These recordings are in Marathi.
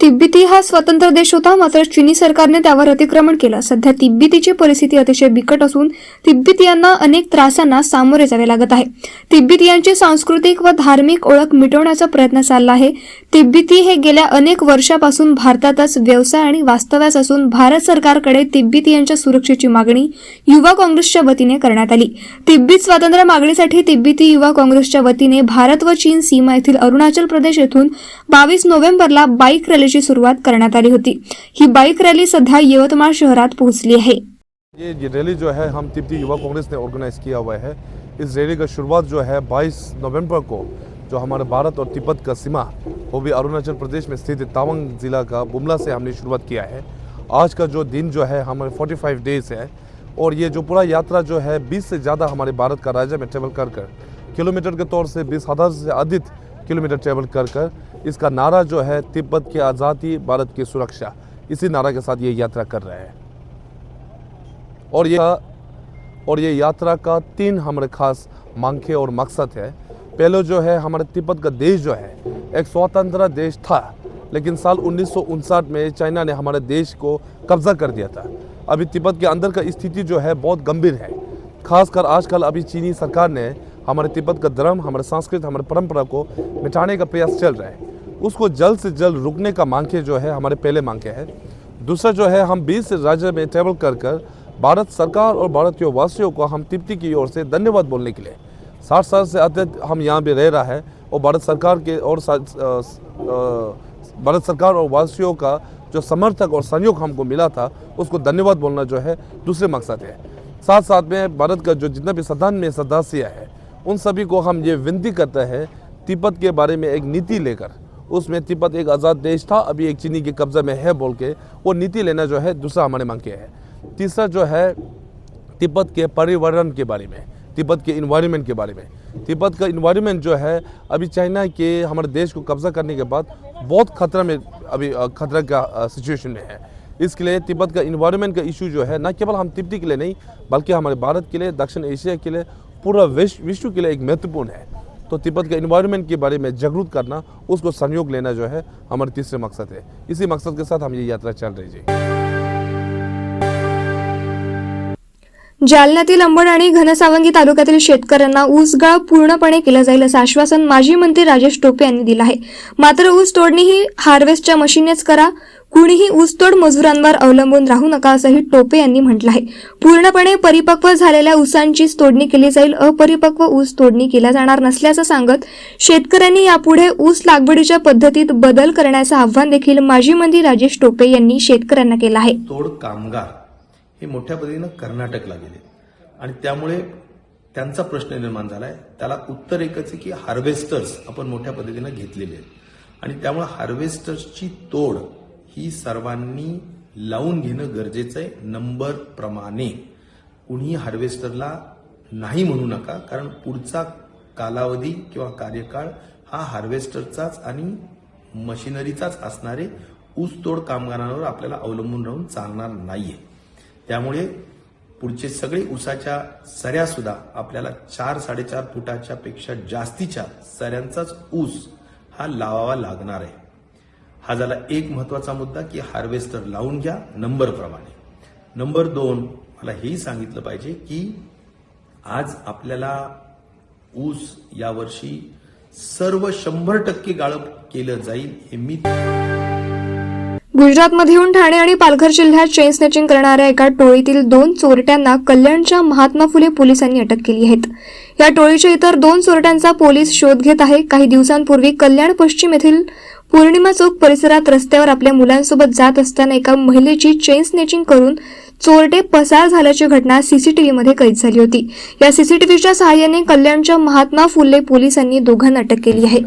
तिब्बती हा स्वतंत्र देश होता, मात्र चीनी सरकारने त्यावर अतिक्रमण केलं। सध्या तिब्बतीची परिस्थिती अतिशय बिकट असून तिब्बतीयांना अनेक त्रासांना सामोरे जावे लागत आहे। तिब्बतीयांची सांस्कृतिक व धार्मिक ओळख मिटवण्याचा प्रयत्न चालला आहे। तिब्बती हे गेल्या अनेक वर्षापासून भारतातच व्यवसाय आणि वास्तव्यास असून भारत सरकारकडे तिब्बतीयांच्या सुरक्षेची मागणी युवा काँग्रेसच्या वतीने करण्यात आली। तिब्बत स्वातंत्र्य मागणीसाठी तिब्बती युवा काँग्रेसच्या वतीने भारत व चीन सीमा येथील अरुणाचल प्रदेश येथून 22 नोव्हेंबरला बाईक रॅलीची सुरुवात करण्यात आली होती। ही बाईक रॅली सध्या यवतमाळ शहरात पोहोचली आहे। ये रैली जो है हम तिब्बती युवा कांग्रेस ने ऑर्गेनाइज किया हुआ है। इस रैली का शुरुआत जो है 22 नवंबर को जो हमारे भारत और तिब्बत का सीमा वो भी अरुणाचल प्रदेश में स्थित तवांग जिला का बुमला से हमने शुरुआत किया है। आज का जो दिन जो है हमारे 45 डेज है और ये जो पूरा यात्रा जो है 20 से ज़्यादा हमारे भारत का राज्य में ट्रेवल कर किलोमीटर के तौर से 20,000 से अधिक किलोमीटर ट्रेवल कर इसका नारा जो है तिब्बत की आज़ादी भारत की सुरक्षा, इसी नारा के साथ ये यात्रा कर रहे हैं। और ये यात्रा का 3 हमारे खास मांगे और मकसद है। पहले जो है हमारे तिब्बत का देश जो है एक स्वतंत्र देश था, लेकिन साल 1959 में चाइना ने हमारे देश को कब्जा कर दिया था। अभी तिब्बत के अंदर का स्थिति जो है बहुत गंभीर है। खासकर आजकल अभी चीनी सरकार ने हमारे तिब्बत का धर्म, हमारे संस्कृति, हमारे परंपरा को मिटाने का प्रयास चल रहा है। उसको जल्द से जल्द रुकने का मांगे जो है हमारे पहले मांगे है। दूसरा जो है हम 20 राज्य में ट्रेवल कर भारत सरकार और भारतीय वासियों को हम तिब्बती की ओर से धन्यवाद बोलने के लिए 60 साल से अधिक हम यहाँ पे रह रहा है और भारत सरकार और वासियों का जो समर्थक और सहयोग हमको मिला था उसको धन्यवाद बोलना जो है दूसरे मकसद है। साथ साथ में भारत का जो जितना भी सदन में सदस्य है उन सभी को हम ये विनती करते हैं तिब्बत के बारे में एक नीति लेकर, उसमें तिब्बत एक आज़ाद देश था, अभी एक चीनी के कब्जे में है बोल के वो नीति लेना जो है दूसरा हमारे मांग के है। तीसरा जो है तिब्बत के पर्यावरण के बारे में, तिब्बत के इन्वायरमेंट के बारे में। तिब्बत का इन्वायरमेंट जो है अभी चाइना के हमारे देश को कब्जा करने के बाद बहुत खतरा का सिचुएशन में है। इसके लिए तिब्बत का इन्वायरमेंट का इशू जो है न केवल हम तिब्बती के लिए नहीं बल्कि हमारे भारत के लिए, दक्षिण एशिया के लिए, पूरा विश्व के लिए एक महत्वपूर्ण है। तो तिब्बत के इन्वायरमेंट के बारे में जागरूक करना, उसको सहयोग लेना जो है हमारे तीसरे मकसद है। इसी मकसद के साथ हम ये यात्रा चल रही है। जालन्यातील अंबड आणि घनसावंगी तालुक्यातील शेतकऱ्यांना ऊसगाळ पूर्णपणे केलं जाईल असं आश्वासन माजी मंत्री राजेश टोपे यांनी दिलं आहे। मात्र ऊस तोडणी ही हार्वेस्टच्या मशीननेच करा, कुणीही ऊसतोड मजुरांवर अवलंबून राहू नका असंही टोपे यांनी म्हटलं आहे। पूर्णपणे परिपक्व झालेल्या ऊसांचीच तोडणी केली जाईल, अपरिपक्व ऊस तोडणी केला जाणार नसल्याचं सांगत शेतकऱ्यांनी यापुढे ऊस लागवडीच्या पद्धतीत बदल करण्याचं आवाहन देखील माजी मंत्री राजेश टोपे यांनी शेतकऱ्यांना केलं आहे। तोड कामगार हे मोठ्या पद्धतीनं कर्नाटकला गेले आणि त्यामुळे त्यांचा प्रश्न निर्माण झालाय। त्याला उत्तर एकच आहे की हार्वेस्टर्स आपण मोठ्या पद्धतीनं घेतलेले आहेत आणि त्यामुळे हार्वेस्टर्सची तोड ही सर्वांनी लावून घेणं गरजेचं आहे। नंबर प्रमाणे कुणीही हार्वेस्टरला नाही म्हणू नका, कारण पुढचा कालावधी किंवा कार्यकाळ हा हार्वेस्टरचाच आणि मशिनरीचाच असणारे ऊसतोड कामगारांवर आपल्याला अवलंबून राहून चालणार नाहीये। त्यामुळे पुढचे सगळे ऊसाच्या सऱ्या सुद्धा आपल्याला 4-4.5 फुटाच्या पेक्षा जास्तीच्या सऱ्यांचाच ऊस हा लावावा लागणार आहे। हा झाला एक महत्वाचा मुद्दा की हार्वेस्टर लावून घ्या नंबर प्रमाणे। नंबर 2, मला हेही सांगितलं पाहिजे की आज आपल्याला ऊस यावर्षी सर्व 100% गाळप केलं जाईल हे मी गुजरातमधून ठाणे आणि पालघर जिल्ह्यात चेन स्नॅचिंग करणाऱ्या एका टोळीतील 2 चोरट्यांना कल्याणच्या महात्मा फुले पोलिसांनी अटक केली आहे। या टोळीच्या इतर 2 चोरट्यांचा पोलीस शोध घेत आहे। काही दिवसांपूर्वी कल्याण पश्चिम येथील पूर्णिमा चौक परिसरात रस्त्यावर आपल्या मुलांसोबत जात असताना एका महिलेची चेन स्नॅचिंग करून चोरटे पसार झाल्याची घटना सीसीटीव्हीमध्ये कैद झाली होती। या सीसीटीव्हीच्या सहाय्याने कल्याणच्या महात्मा फुले पोलिसांनी दोघांना अटक केली आहे।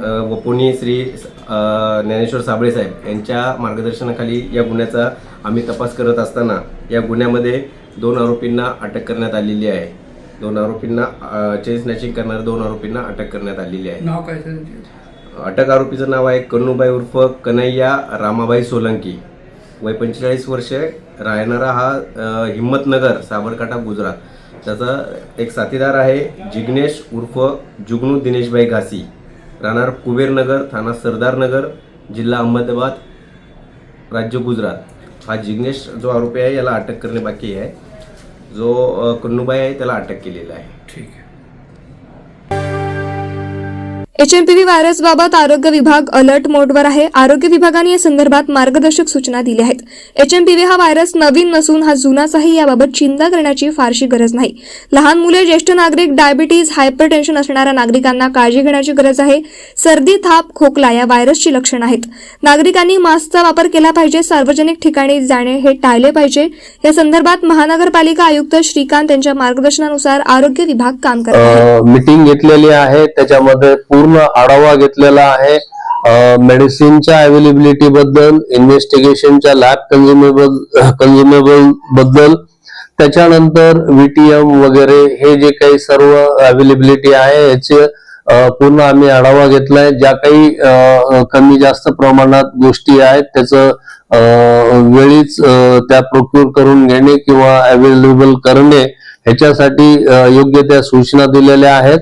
पुणे श्री ज्ञानेश्वर साबळे साहेब यांच्या मार्गदर्शनाखाली या गुन्ह्याचा आम्ही तपास करत असताना या गुन्ह्यामध्ये 2 आरोपींना अटक करण्यात आलेली आहे। 2 आरोपींना चेन स्नॅचिंग करणाऱ्या 2 आरोपींना अटक करण्यात आलेली आहे। नाव काय सर? अटक आरोपीचं नाव आहे कन्नूबाई उर्फ कन्हैया रामाबाई सोलंकी, वय 45 वर्षे, राहणारा हा हिम्मतनगर, साबरकांठा, गुजरात। त्याचा एक साथीदार आहे जिग्नेश उर्फ जुगनू दिनेशभाई घासी, राहणार कुबेरनगर, थाना सरदारनगर, जिल्हा अहमदाबाद, राज्य गुजरात हा जिग्नेश जो आरोपी आहे याला अटक करणे बाकी आहे. जो कन्नूबाई आहे त्याला अटक केलेला आहे. ठीक आहे. HMPV व्हायरसबाबत आरोग्य विभाग अलर्ट मोडवर आहे. आरोग्य विभागाने या संदर्भात मार्गदर्शक सूचना दिल्या आहेत. HMPV हा व्हायरस नवीन नसून हा जुनाच आहे. याबाबत चिंता करण्याची फारशी गरज नाही. लहान मुले, ज्येष्ठ नागरिक, डायबिटीज, हायपरटेन्शन असणाऱ्या नागरिकांना काळजी घेण्याची गरज आहे. सर्दी, थाप, खोकला या व्हायरसची लक्षणं आहेत. नागरिकांनी मास्कचा वापर केला पाहिजे. सार्वजनिक ठिकाणी जाणे हे टाळले पाहिजे. या संदर्भात महानगरपालिका आयुक्त श्रीकांत यांच्या मार्गदर्शनानुसार आरोग्य विभाग काम करत आहे. मीटिंग घेतलेली आहे, त्याच्यामध्ये पूर्ण आढावा घेतलेला आहे. मेडिसिनच्या अवेलेबिलिटी बद्दल, इन्व्हेस्टिगेशनच्या लॅब कन्झ्युमेबल बद्दल, त्याच्यानंतर VTM वगैरे हे जे काही सर्व अवेलेबिलिटी आहे याचे पूर्ण आम्ही आढावा घेतलाय. ज्या काही कमी जास्त प्रमाणात गोष्टी आहेत त्याचं वेळीच त्या प्रोक्यूर करून घेणे किंवा अवेलेबल करणे ह्याच्यासाठी योग्य त्या सूचना दिलेल्या आहेत.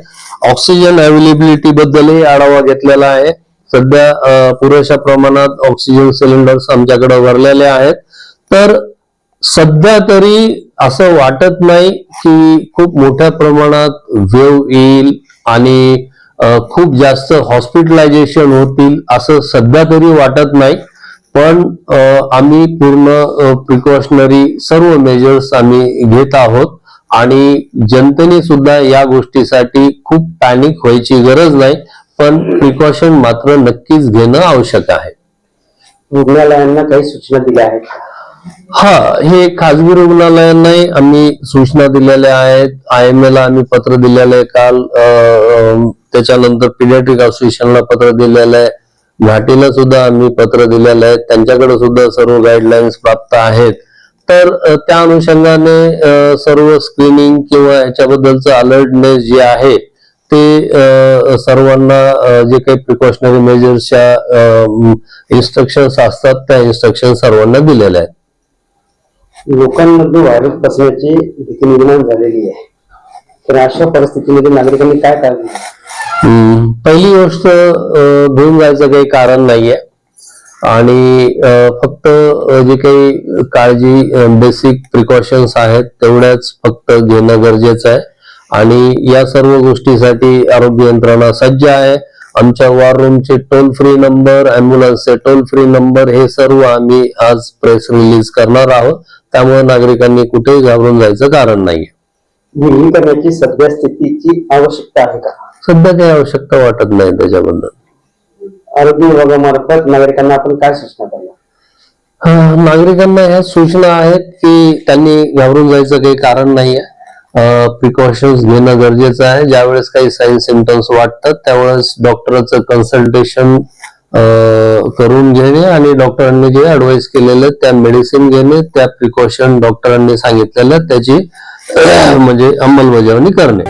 ऑक्सिजन अवेलेबिलिटी बद्दलही आढावा घेतलेला आहे. सध्या पुरेशा प्रमाणात ऑक्सिजन सिलेंडर्स आमच्याकडे भरलेले आहेत. तर सध्या तरी असं वाटत नाही की खूप मोठ्या प्रमाणात वेव्ह येईल आणि खूप जास्त हॉस्पिटलायझेशन होतील असं सध्या तरी वाटत नाही. पण आम्ही पूर्ण प्रिकॉशनरी सर्व मेजर्स आम्ही घेत आहोत आणि जनतेने सुद्धा या गोष्टीसाठी खूप पॅनिक व्हायची गरज नाही. पण प्रिकॉशन मात्र नक्कीच घेणं आवश्यक आहे. रुग्णालयांना काही सूचना दिल्या आहेत? हे खाजगी रुग्णालयांनाही आम्ही सूचना दिलेल्या आहेत. IMA ला आम्ही पत्र दिलेलं आहे काल. त्याच्यानंतर पीडियाट्रिक असोसिएशनला पत्र दिलेलं आहे. घाटीला सुद्धा आम्ही पत्र दिलेलं आहे. त्यांच्याकडे सुद्धा सर्व गाईडलाईन्स प्राप्त आहेत. तर त्या अनुषंगाने सर्व स्क्रीनिंग किंवा याच्याबद्दलचं अलर्टनेस जे आहे ते सर्वांना जे काही प्रिकॉशनरी मेजर्सच्या इन्स्ट्रक्शन्स असतात त्या इन्स्ट्रक्शन सर्वांना दिलेल्या आहेत. लोकांमध्ये व्हायरस पसरण्याची भीती निर्माण झालेली आहे, तर अशा परिस्थितीमध्ये नागरिकांनी काय करावे? पहिली गोष्ट, भिवून जायचं काही कारण नाहीये आणि फक्त जे काही काळजी बेसिक प्रिकॉशन्स आहेत तेवढ्याच फक्त घेणं गरजेचं आहे. आणि या सर्व गोष्टीसाठी आरोग्य यंत्रणा सज्ज आहे. आमच्या वॉर रूमचे टोल फ्री नंबर, अँब्युलन्सचे टोल फ्री नंबर हे सर्व आम्ही आज प्रेस रिलीज करणार आहोत. त्यामुळे नागरिकांनी कुठेही घाबरून जायचं कारण नाहीये. विलगीकरणाची सध्या स्थितीची आवश्यकता आहे का? सध्या काही आवश्यकता वाटत नाही त्याच्याबद्दल. आरोग्य विभागामार्फत नागरिकांना आपण काय सूचना द्याल? नागरिकांना ह्या सूचना आहेत की त्यांनी घाबरून जायचं काही कारण नाहीये. प्रिकॉशन्स घेणं गरजेचं आहे. ज्यावेळेस काही साईन सिम्पटम्स वाटतात त्यावेळेस डॉक्टरचं कन्सल्टेशन करून घेणे आणि डॉक्टरांनी जे ऍडवाइस केलेलं त्या मेडिसिन घेणे, त्या प्रिकॉशन डॉक्टरांनी सांगितलेलं त्याची म्हणजे अंमलबजावणी करणे.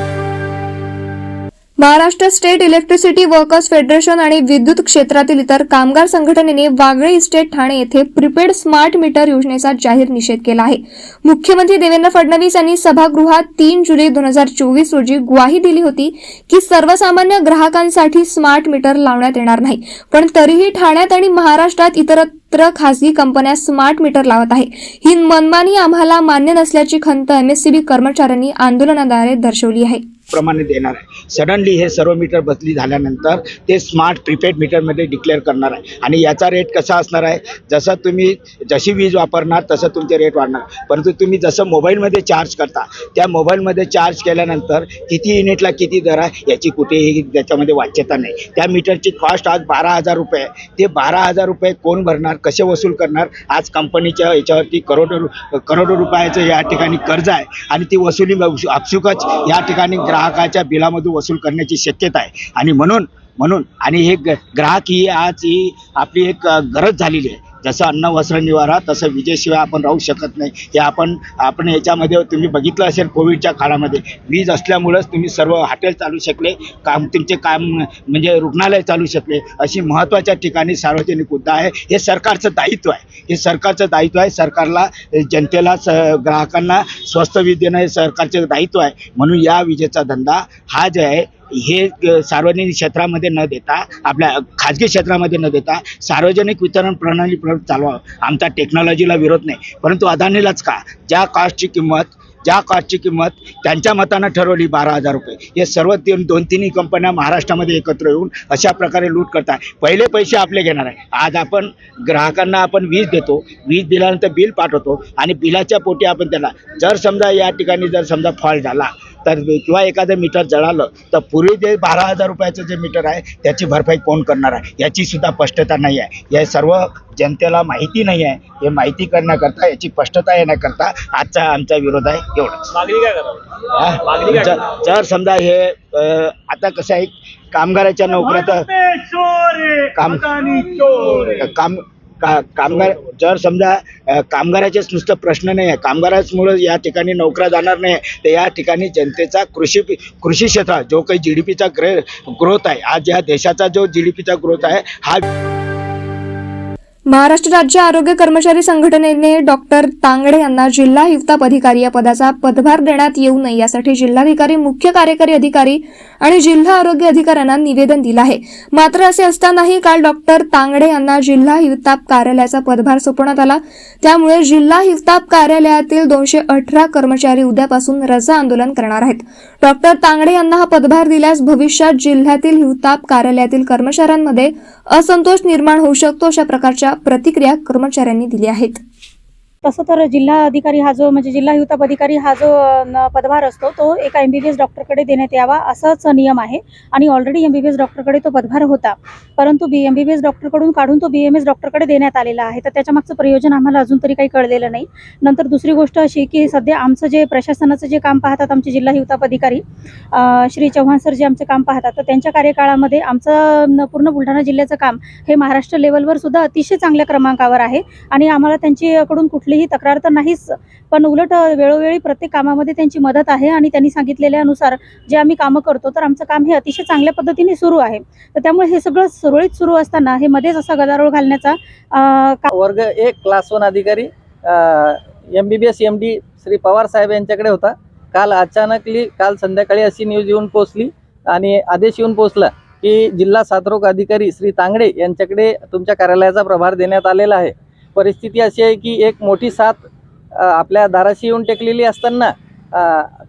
Maharashtra state electricity workers federation आणि विद्युत क्षेत्रातील इतर कामगार संघटनेने वागळे इस्टेट ठाणे येथे प्रीपेड स्मार्ट मीटर योजनेचा जाहीर निषेध केला आहे. मुख्यमंत्री देवेंद्र फडणवीस यांनी सभागृहात 3 जुलै 2024 रोजी ग्वाही दिली होती की सर्वसामान्य ग्राहकांसाठी स्मार्ट मीटर लावण्यात येणार नाही. पण तरीही ठाण्यात आणि महाराष्ट्रात इतरत्र खासगी कंपन्या स्मार्ट मीटर लावत आहे. ही मनमानी आम्हाला मान्य नसल्याची खंत MSCB कर्मचाऱ्यांनी आंदोलनाद्वारे दर्शवली आहे. प्रमाणे देणार आहे. सडनली हे सर्व मीटर बदली झाल्यानंतर ते स्मार्ट प्रीपेड मीटरमध्ये डिक्लेअर करणार आहे. आणि याचा रेट कसा असणार आहे, जसं तुम्ही जशी वीज वापरणार तसं तुमचे रेट वाढणार. परंतु तुम्ही जसं मोबाईलमध्ये चार्ज करता त्या मोबाईलमध्ये चार्ज केल्यानंतर किती युनिटला किती दर आहे याची कुठेही त्याच्यामध्ये वाच्यता नाही. त्या मीटरची कॉस्ट आज 12,000 रुपये आहे. ते 12,000 रुपये कोण भरणार, कसे वसूल करणार? आज कंपनीच्या याच्यावरती करोडो रुपयाचं या ठिकाणी कर्ज आहे आणि ती वसुली आपसुकच या ठिकाणी ग्राहकाच्या बिलामधून वसूल करण्याची शक्यता आहे. आणि म्हणून आणि हे ग्राहक ही आज ही आपली एक गरज झालेली आहे. जसं अन्न वस्त्र निवारा तसं विजेशिवाय आपण राहू शकत नाही. हे आपण याच्यामध्ये तुम्ही बघितलं असेल कोविडच्या काळामध्ये वीज असल्यामुळंच तुम्ही सर्व हॉटेल चालू शकले, तुमचे काम म्हणजे रुग्णालय चालू शकले. अशी महत्त्वाच्या ठिकाणी सार्वजनिक मुद्दा आहे. हे सरकारचं दायित्व आहे. हे सरकारचं दायित्व आहे. सरकारला जनतेला ग्राहकांना स्वस्त वीज देणं हे सरकारचं दायित्व आहे. म्हणून या विजेचा धंदा हा जे आहे हे सार्वजनिक क्षेत्रामध्ये न देता आपल्या खाजगी क्षेत्रामध्ये न देता सार्वजनिक वितरण प्रणाली चालवावं. आमचा टेक्नॉलॉजीला विरोध नाही, परंतु अदानीलाच का ज्या कॉस्टची किंमत त्यांच्या मतानं ठरवली 12,000 रुपये, हे सर्व दोन-तिन्ही कंपन्या महाराष्ट्रामध्ये एकत्र येऊन अशा प्रकारे लूट करतात. पहिले पैसे आपले घेणार आहे. आज आपण ग्राहकांना वीज देतो, वीज दिल्यानंतर बिल पाठवतो आणि बिलाच्या पोटी आपण त्याला जर समजा या ठिकाणी जर समजा फॉल्ट झाला तर किंवा एखादं मीटर जळालं तर पूर्वी जे 12,000 रुपयाचं जे मीटर आहे त्याची भरपाई कोण करणार आहे याची सुद्धा स्पष्टता नाही आहे. हे सर्व जनतेला माहिती नाही आहे. हे माहिती करण्याकरता याची स्पष्टता येण्याकरता आजचा आमचा विरोध आहे. एवढंच. जर समजा हे आता कसं आहे, कामगाराच्या नोकऱ्या कामगार जर समजा कामगाराचेच नुसतं प्रश्न नाही आहे, कामगारांमुळे या ठिकाणी नोकऱ्या जाणार नाही, तर या ठिकाणी जनतेचा कृषी क्षेत्रात जो काही GDPचा ग्रोथ आहे, आज या देशाचा जो GDPचा ग्रोथ आहे हा महाराष्ट्र राज्य आरोग्य कर्मचारी संघटनेने डॉक्टर तांगडे यांना जिल्हा हिवताप अधिकारी या पदाचा पदभार देण्यात येऊ नये यासाठी जिल्हाधिकारी, मुख्य कार्यकारी अधिकारी आणि जिल्हा आरोग्य अधिकाऱ्यांना निवेदन दिलं आहे. मात्र असे असतानाही काल डॉक्टर तांगडे यांना जिल्हा हिवताप कार्यालयाचा पदभार सोपवण्यात आला. त्यामुळे जिल्हा हिवताप कार्यालयातील 218 कर्मचारी उद्यापासून रजा आंदोलन करणार आहेत. डॉक्टर तांगडे यांना हा पदभार दिल्यास भविष्यात जिल्ह्यातील हिवताप कार्यालयातील कर्मचाऱ्यांमध्ये असंतोष निर्माण होऊ शकतो, अशा प्रकारच्या प्रतिक्रिया कर्मचाऱ्यांनी दिल्या आहेत. तसं तर जिल्हा अधिकारी हा जो म्हणजे जिल्हा हिवताप अधिकारी हा जो पदभार असतो तो एका MBBS डॉक्टरकडे देण्यात यावा असाच नियम आहे आणि ऑलरेडी MBBS डॉक्टरकडे तो पदभार होता, परंतु MBBS डॉक्टरकडून काढून तो BMS डॉक्टरकडे देण्यात आलेला आहे. तर त्याच्या मागचं प्रयोजन आम्हाला अजून तरी काही कळलेलं नाही. नंतर दुसरी गोष्ट अशी की सध्या आमचं जे प्रशासनाचं जे काम पाहतात आमचे जिल्हा हिवताप अधिकारी श्री चव्हाण सर जे आमचे काम पाहतात, तर त्यांच्या कार्यकाळामध्ये आमचं पूर्ण बुलढाणा जिल्ह्याचं काम हे महाराष्ट्र लेवलवर सुद्धा अतिशय चांगल्या क्रमांकावर आहे आणि आम्हाला त्यांच्याकडून कुठलीही तक्रार तर नाहीच, पण उलट वेळोवेळी प्रत्येक कामामध्ये त्यांची मदत आहे आणि त्यांनी सांगितलेल्यानुसार जे आम्ही कामं करतो तर आमचं काम हे अतिशय चांगल्या पद्धतीने सुरू आहे. तर त्यामुळे हे सगळं सुरळीत सुरू असताना हे मध्येच असा गदारोळ घालण्याचा वर्ग 1 क्लास 1 अधिकारी MBBS MD श्री पवार साहेब यांच्याकडे होता. काल संध्याकाळी अशी न्यूज येऊन पोहोचली आणि आदेश येऊन पोहोचला की जिल्हा साथरोग अधिकारी श्री तांगडे यांच्याकडे तुमच्या कार्यालयाचा प्रभार देण्यात आलेला आहे. परिस्थिती अशी आहे की एक मोठी साथ आपल्या दाराशी येऊन टेकलेली असताना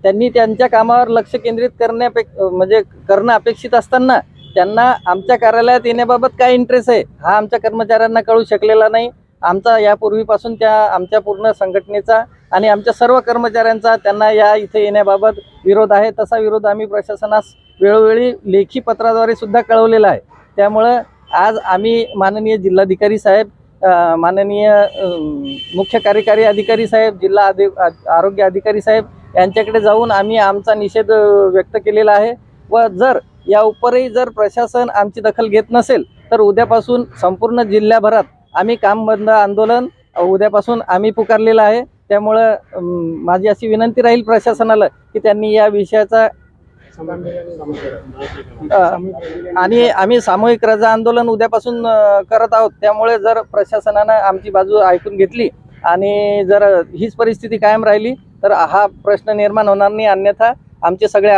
त्यांनी त्यांच्या कामावर लक्ष केंद्रित करणं अपेक्षित असताना त्यांना आमच्या कार्यालयात येण्याबाबत काय इंटरेस्ट आहे हा आमच्या कर्मचाऱ्यांना कळू शकलेला नाही. आमचा यापूर्वीपासून आमच्या पूर्ण संघटनेचा आणि आमच्या सर्व कर्मचाऱ्यांचा त्यांना या इथे येण्याबाबत विरोध आहे. तसा विरोध आम्ही प्रशासनास वेळोवेळी लेखी पत्राद्वारे सुद्धा कळवलेला आहे. त्यामुळं आज आम्ही माननीय जिल्हाधिकारी साहेब, माननीय मुख्य कार्यकारी अधिकारी साहेब, जिल्हा आरोग्य अधिकारी साहेब यांच्याकडे जाऊन आम्ही आमचा निषेध व्यक्त केलेला आहे व जर या उपरही जर प्रशासन आमची दखल घेत नसेल तर उद्यापासून संपूर्ण जिल्ह्याभरात आम्ही काम बंद आंदोलन उद्यापासून आम्ही पुकारलेलं आहे. त्यामुळं माझी अशी विनंती राहील प्रशासनाला की त्यांनी या विषयाचा आणि आम्ही सामूहिक रजा आंदोलन उद्यापासून करत आहोत. त्यामुळे जर प्रशासनानं आमची बाजू ऐकून घेतली आणि जर हीच परिस्थिती कायम राहिली तर हा प्रश्न निर्माण होणार नाही, अन्यथा आमचे सगळे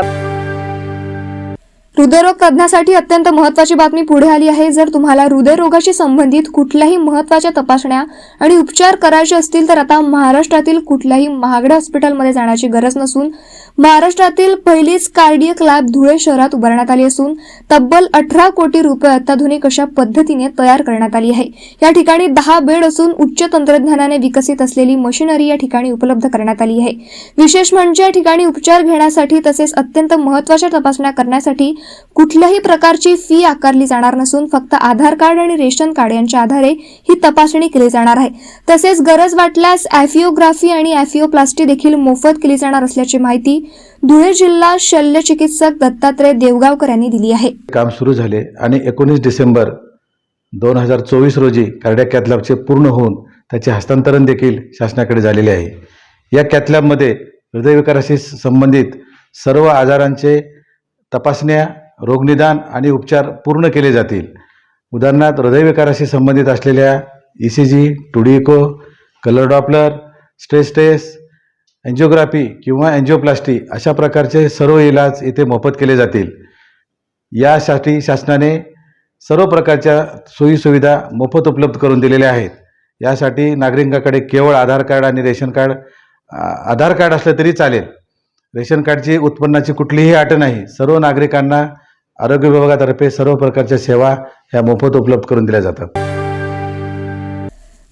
हृदयरोग तज्ञासाठी अत्यंत महत्त्वाची बातमी पुढे आली आहे. जर तुम्हाला हृदयरोगाशी संबंधित कुठल्याही महत्त्वाच्या तपासण्या आणि उपचार करायचे असतील तर आता महाराष्ट्रातील कुठल्याही महागड्या हॉस्पिटलमध्ये जाण्याची गरज नसून महाराष्ट्रातील पहिलीच कार्डियक लॅब धुळे शहरात उभारण्यात आली असून तब्बल 18 कोटी रुपये अत्याधुनिक अशा पद्धतीने तयार करण्यात आली आहे. या ठिकाणी 10 बेड असून उच्च तंत्रज्ञानाने विकसित असलेली मशिनरी या ठिकाणी उपलब्ध करण्यात आली आहे. विशेष म्हणजे या ठिकाणी उपचार घेण्यासाठी तसेच अत्यंत महत्त्वाच्या तपासण्या करण्यासाठी कुठल्याही प्रकारची फी आकारली जाणार नसून फक्त आधार कार्ड आणि रेशन कार्ड यांच्या आधारे ही तपासणी केली जाणार आहे. तसेच गरज वाटल्यास ॲफिओग्राफी आणि ॲफिओप्लास्टी देखील मोफत केली जाणार असल्याची माहिती धुळे जिल्हा शल्य चिकित्सक दत्तात्रय देवगावकर यांनी दिली आहे. काम सुरू झाले आणि 19 डिसेंबर 2024 रोजी कार्डियक कॅथलॅबचे पूर्ण होऊन त्याचे हस्तांतरण देखील शासनाकडे झालेले आहे. या कॅथलॅबमध्ये हृदयविकाराशी संबंधित सर्व आजारांचे तपासण्या, रोगनिदान आणि उपचार पूर्ण केले जातील. उदाहरणार्थ हृदयविकाराशी संबंधित असलेल्या ECG, 2D echo, colour Doppler, stress test, angiography किंवा एन्जिओप्लास्टी अशा प्रकारचे सर्व इलाज इथे मोफत केले जातील. यासाठी शासनाने सर्व प्रकारच्या सोयीसुविधा मोफत उपलब्ध करून दिलेल्या आहेत. यासाठी नागरिकांकडे केवळ आधार कार्ड आणि रेशन कार्ड, आधार कार्ड असलं तरी चालेल, रेशन कार्डची उत्पन्नाची कुठलीही अट नाही. सर्व नागरिकांना आरोग्य विभागातर्फे सर्व प्रकारच्या सेवा ह्या मोफत उपलब्ध करून दिल्या जातात.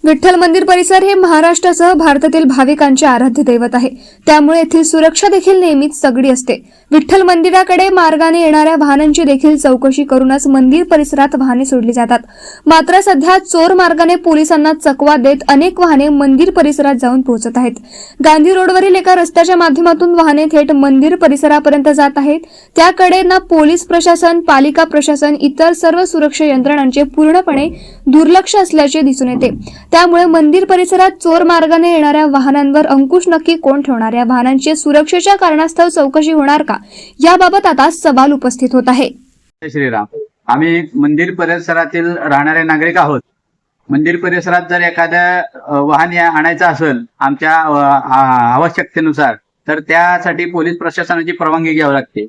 विठ्ठल मंदिर परिसर हे महाराष्ट्रासह भारतातील भाविकांचे आराध्य दैवत आहे. त्यामुळे येथील सुरक्षा देखील नेहमीच तगडी असते. विठ्ठल मंदिराकडे मार्गाने येणाऱ्या वाहनांची देखील चौकशी करूनच मंदिर परिसरात वाहने सोडली जातात. मात्र सध्या चोर मार्गाने पोलिसांना चकवा देत अनेक वाहने मंदिर परिसरात जाऊन पोहोचत आहेत. गांधी रोडवरील एका रस्त्याच्या माध्यमातून वाहने थेट मंदिर परिसरापर्यंत जात आहेत. त्याकडे ना पोलीस प्रशासन, पालिका प्रशासन, इतर सर्व सुरक्षा यंत्रणांचे पूर्णपणे दुर्लक्ष असल्याचे दिसून येते. त्यामुळे मंदिर परिसरात चोर मार्गाने येणाऱ्या वाहनांवर अंकुश नक्की कोण ठेवणार? या वाहनांची सुरक्षेच्या कारणास्तव चौकशी होणार का? याबाबत आता सवाल उपस्थित होत आहे. जय श्रीराम. आम्ही मंदिर परिसरातील राहणारे नागरिक आहोत. मंदिर परिसरात जर एखादं वाहन आणायचं असेल आमच्या आवश्यकतेनुसार, तर त्यासाठी पोलीस प्रशासनाची परवानगी घ्यावी लागते.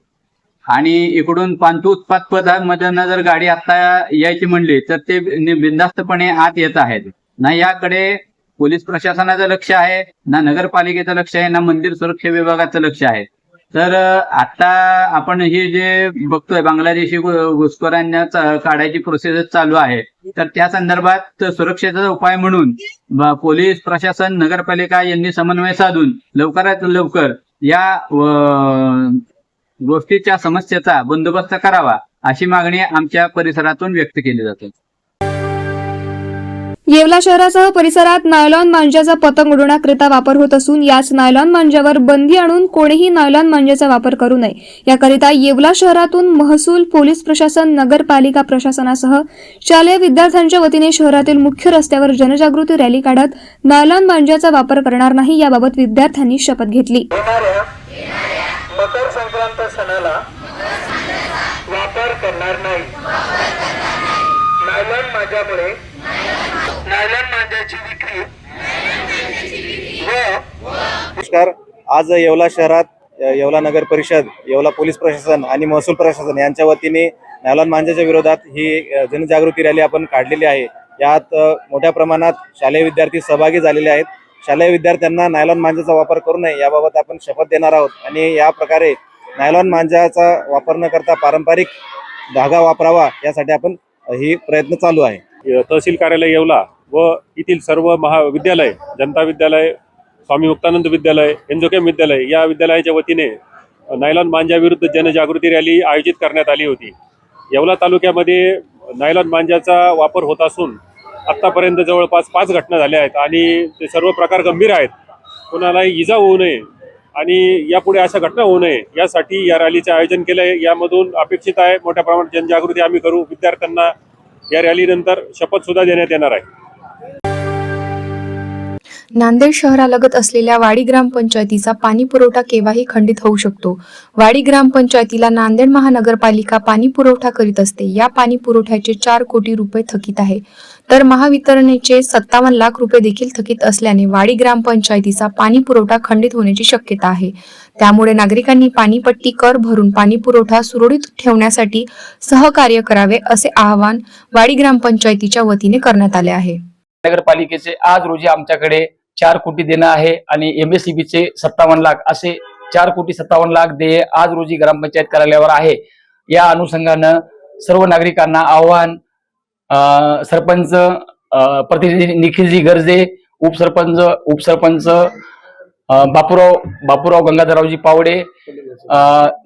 आणि इकडून पांतू उत्पादमधून जर गाडी आता यायची म्हणली तर ते बिनधास्तपणे आत येत आहेत. ना याकडे पोलीस प्रशासनाचं लक्ष आहे, ना नगरपालिकेचं लक्ष आहे, ना मंदिर सुरक्षा विभागाचं लक्ष आहे. तर आता आपण हे जे बघतोय बांगलादेशी घुसखोरांना काढायची प्रोसेस चालू आहे, तर त्या संदर्भात सुरक्षेचा उपाय म्हणून पोलीस प्रशासन, नगरपालिका यांनी समन्वय साधून लवकरात लवकर या गोष्टीच्या समस्येचा बंदोबस्त करावा अशी मागणी आमच्या परिसरातून व्यक्त केली जाते. येवला शहरासह परिसरात नायलॉन मांजाचा पतंग उडवण्याकरिता वापर होत असून याच नायलॉन मांजावर बंदी आणून कोणीही नायलॉन मांजाचा वापर करू नये याकरिता येवला शहरातून महसूल, पोलीस प्रशासन, नगरपालिका प्रशासनासह शालेय विद्यार्थ्यांच्या वतीने शहरातील मुख्य रस्त्यावर जनजागृती रॅली काढत नायलॉन मांजाचा वापर करणार नाही याबाबत विद्यार्थ्यांनी शपथ घेतली. मकर संक्रांत सणाला वापर करणार नाही. नायलॉन मांजामुळे नायलॉन मांजाची विक्री नमस्कार. आज येवला शहरात येवला नगर परिषद, येवला पोलीस प्रशासन आणि महसूल प्रशासन यांच्या वतीने नायलॉन मांजाच्या विरोधात ही जनजागृती रॅली आपण काढलेली आहे. यात मोठ्या प्रमाणात शालेय विद्यार्थी सहभागी झालेले आहेत. शालेय विद्यार्थ्यांना नायलॉन मांजाचा वापर करू नये याबाबत आपण शपथ देणार आहोत आणि या प्रकारे नायलॉन मांजाचा वापर न करता पारंपरिक धागा वापरावा यासाठी आपण ही प्रयत्न चालू आहे. तहसील कार्यालय येवला व येथील सर्व महाविद्यालय, जनता विद्यालय, स्वामी मुक्तानंद विद्यालय, एन्झोकेम विद्यालय या विद्यालयाच्या वतीने नायलॉन मांजा विरुद्ध जनजागृती रॅली आयोजित करण्यात आली होती. येवला तालुक्यामध्ये नायलॉन मांजाचा वापर होत असून आत्तापर्यंत जवळपास 5 घटना झाल्या आहेत आणि ते सर्व प्रकार गंभीर आहेत. कोणालाही इजा होऊ नये आणि यापुढे अशा घटना होऊ नये यासाठी या रॅलीचे आयोजन केलं आहे. यामधून अपेक्षित आहे मोठ्या प्रमाणात जनजागृती आम्ही करू. विद्यार्थ्यांना या रॅलीनंतर शपथ सुद्धा देण्यात येणार आहे. नांदेड शहरालगत असलेल्या वाडी ग्रामपंचायतीचा पाणी पुरवठा केव्हाही खंडित होऊ शकतो. वाडी ग्रामपंचायतीला नांदेड महानगरपालिका पाणी पुरवठा करीत असते. या पाणी पुरवठ्याचे 4 कोटी रुपये थकीत आहे, तर महावितरणेचे 57 लाख रुपये देखील थकीत असल्याने वाडी ग्रामपंचायतीचा पाणी पुरवठा खंडित होण्याची शक्यता आहे. त्यामुळे नागरिकांनी पाणीपट्टी कर भरून पाणी पुरवठा सुरळीत ठेवण्यासाठी सहकार्य करावे असे आवाहन वाडी ग्रामपंचायतीच्या वतीने करण्यात आले आहे. नगरपालिकेचे आज रोजी आमच्याकडे 4 कोटी देणं आहे आणि MSCBचे 57 लाख असे 4 कोटी 57 लाख देय आज रोजी ग्रामपंचायत कार्यालयावर आहे. या अनुषंगानं सर्व नागरिकांना आव्हान, सरपंच प्रतिनिधी निखिलजी गर्जे, उपसरपंच बापूराव गंगाधररावजी पावडे,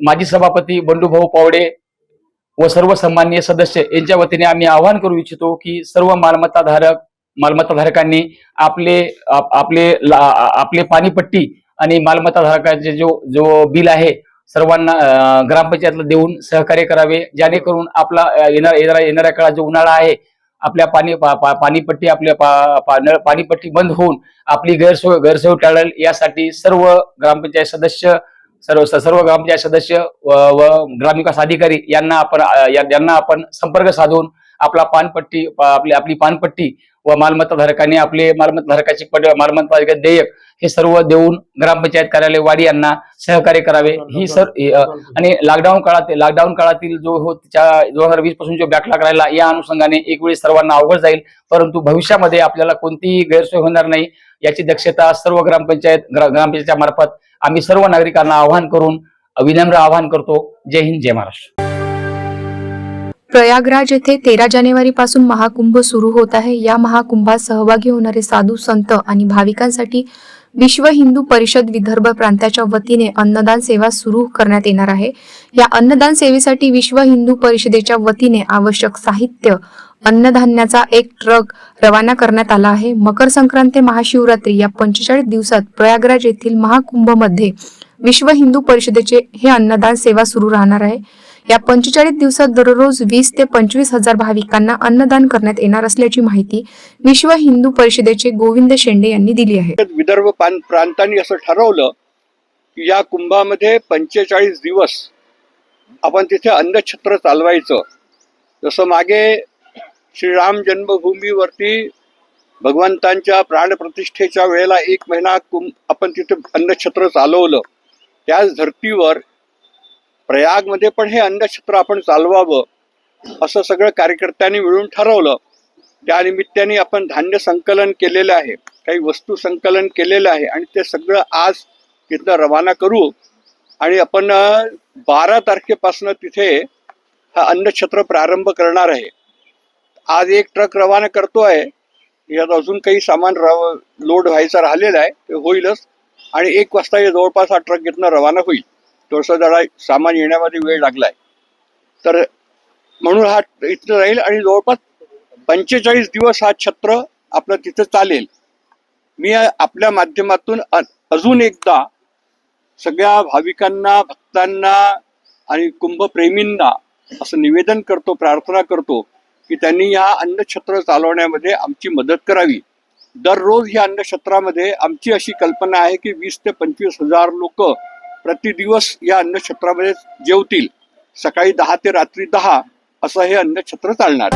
माजी सभापती बंडूभाऊ पावडे व सर्व सन्माननीय सदस्य यांच्या वतीने आम्ही आवाहन करू इच्छितो की सर्व मालमत्ताधारकांनी आपले पाणीपट्टी आणि मालमत्ताधारकांचे जो बिल आहे सर्वांना ग्रामपंचायतला देऊन सहकार्य करावे, जेणेकरून आपला येणाऱ्या काळात जो उन्हाळा आहे आपल्या पाणीपट्टी पाणीपट्टी बंद होऊन आपली गैरसोय टाळेल. यासाठी सर्व ग्रामपंचायत सदस्य व ग्रामविकास अधिकारी यांना आपण संपर्क साधून आपली पानपट्टी व मालमत्ताधारकांनी आपले मालमत्ताधारकाची मालमत्ता देयक हे सर्व देऊन ग्रामपंचायत कार्यालय वाडी यांना सहकार्य करावे ही आणि लॉकडाऊन काळातील जो 2020 पासून जो बॅकलॉग राहिला या अनुषंगाने एक वेळी सर्वांना अवघड जाईल, परंतु भविष्यामध्ये आपल्याला कोणतीही गैरसोय होणार नाही याची दक्षता सर्व ग्रामपंचायतच्या मार्फत आम्ही सर्व नागरिकांना विनम्र आवाहन करतो. जय हिंद, जय महाराष्ट्र. प्रयागराज येथे 13 जानेवारीपासून महाकुंभ सुरू होत आहे. या महाकुंभात सहभागी होणारे साधू संत आणि भाविकांसाठी विश्व हिंदू परिषद विदर्भ प्रांताच्या वतीने अन्नदान सेवा सुरू करण्यात येणार आहे. या अन्नदान सेवेसाठी विश्व हिंदू परिषदेच्या वतीने आवश्यक साहित्य अन्नधान्याचा एक ट्रक रवाना करण्यात आला आहे. मकर संक्रांत ते महाशिवरात्री या 45 दिवसात प्रयागराज येथील महाकुंभमध्ये विश्व हिंदू परिषदेचे हे अन्नदान सेवा सुरू राहणार आहे. या 45 दिवसात दररोज 20 ते 25 हजार भाविकांना अन्नदान करण्यात येणार असल्याची माहिती विश्व हिंदू परिषदेचे गोविंद शेंडे यांनी दिली आहे. विदर्भ प्रांतांनी असं ठरवलं की या कुंभामध्ये 45 दिवस आपण तिथे अन्नछत्र चालवायचं. जसं मागे श्रीराम जन्मभूमीवरती भगवंतांच्या प्राणप्रतिष्ठेच्या वेळेला 1 महिना आपण तिथे अन्नछत्र चालवलं, त्याच धर्तीवर प्रयागमध्ये पण हे अन्नछत्र आपण चालवावं असं सगळं कार्यकर्त्यांनी मिळून ठरवलं. त्या निमित्ताने आपण धान्य संकलन केलेलं आहे, काही वस्तू संकलन केलेलं आहे आणि ते सगळं आज तिथं रवाना करू आणि आपण 12 तारखेपासून तिथे हा अन्नछत्र प्रारंभ करणार आहे. आज एक ट्रक रवाना करतोय, यात अजून काही सामान लोड व्हायचं राहिलेलं आहे, ते होईलच आणि 1 वाजता हे जवळपास हा ट्रक इथनं रवाना होईल. थोडंसं जरा सामान येण्यामध्ये वेळ लागलाय, तर म्हणून हा इथं राहील आणि जवळपास 45 दिवस हा छत्र आपलं तिथं चालेल. मी आपल्या माध्यमातून अजून एकदा सगळ्या भाविकांना, भक्तांना आणि कुंभप्रेमींना असं निवेदन करतो, प्रार्थना करतो की त्यांनी या अन्नछत्र चालवण्यामध्ये आमची मदत करावी. दररोज या अन्नछत्रामध्ये आमची अशी कल्पना आहे की 20 ते 25 हजार लोक प्रतिदिवस या अन्नछत्रामध्ये जेवतील. सकाळी 10 ते रात्री 10 असं हे अन्नछत्र चालणार.